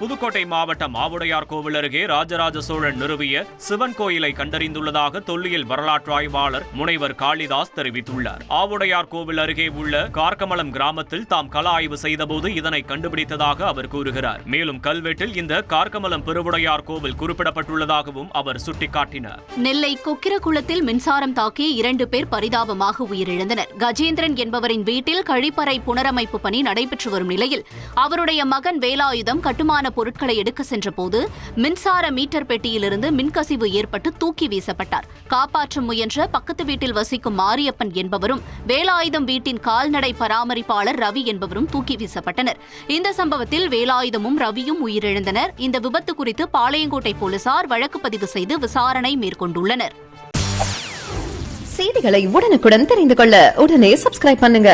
புதுக்கோட்டை மாவட்டம் ஆவுடையார் கோவில் அருகே ராஜராஜ சோழன் நிறுவிய சிவன் கோயிலை கண்டறிந்துள்ளதாக தொல்லியல் வரலாற்று ஆய்வாளர் முனைவர் காளிதாஸ் தெரிவித்துள்ளார். ஆவுடையார் கோவில் அருகே உள்ள கார்கமலம் கிராமத்தில் தாம் கள ஆய்வு செய்தபோது இதனை கண்டுபிடித்ததாக அவர் கூறுகிறார். மேலும் கல்வெட்டில் இந்த கார்கமலம் பெருவுடையார் கோவில் குறிப்பிடப்பட்டுள்ளதாகவும் அவர் சுட்டிக்காட்டினார். நெல்லை கொக்கிரகுளத்தில் மின்சாரம் தாக்கி 2 பேர் பரிதாபமாக உயிரிழந்தனர். கஜேந்திரன் என்பவரின் வீட்டில் கழிப்பறை புனரமைப்பு பணி நடைபெற்று வரும் நிலையில் அவருடைய மகன் வேலாயுதம் கட்டுமான பொருட்களை எடுக்க சென்றபோது மின்சார மீட்டர் பெட்டியிலிருந்து மின்கசிவு ஏற்பட்டு தூக்கி வீசப்பட்டார். காப்பாற்ற முயன்ற பக்கத்து வீட்டில் வசிக்கும் மாரியப்பன் என்பவரும் வேலாயுதம் வீட்டின் கால்நடை பராமரிப்பாளர் ரவி என்பவரும் தூக்கி வீசப்பட்டனர். இந்த சம்பவத்தில் வேலாயுதமும் ரவியும் உயிரிழந்தனர். இந்த விபத்து குறித்து பாளையங்கோட்டை போலீசார் வழக்கு பதிவு செய்து விசாரணை மேற்கொண்டுள்ளனர். செய்திகளை உடனுக்குடன் தெரிந்து கொள்ள உடனே சப்ஸ்கிரைப் பண்ணுங்க.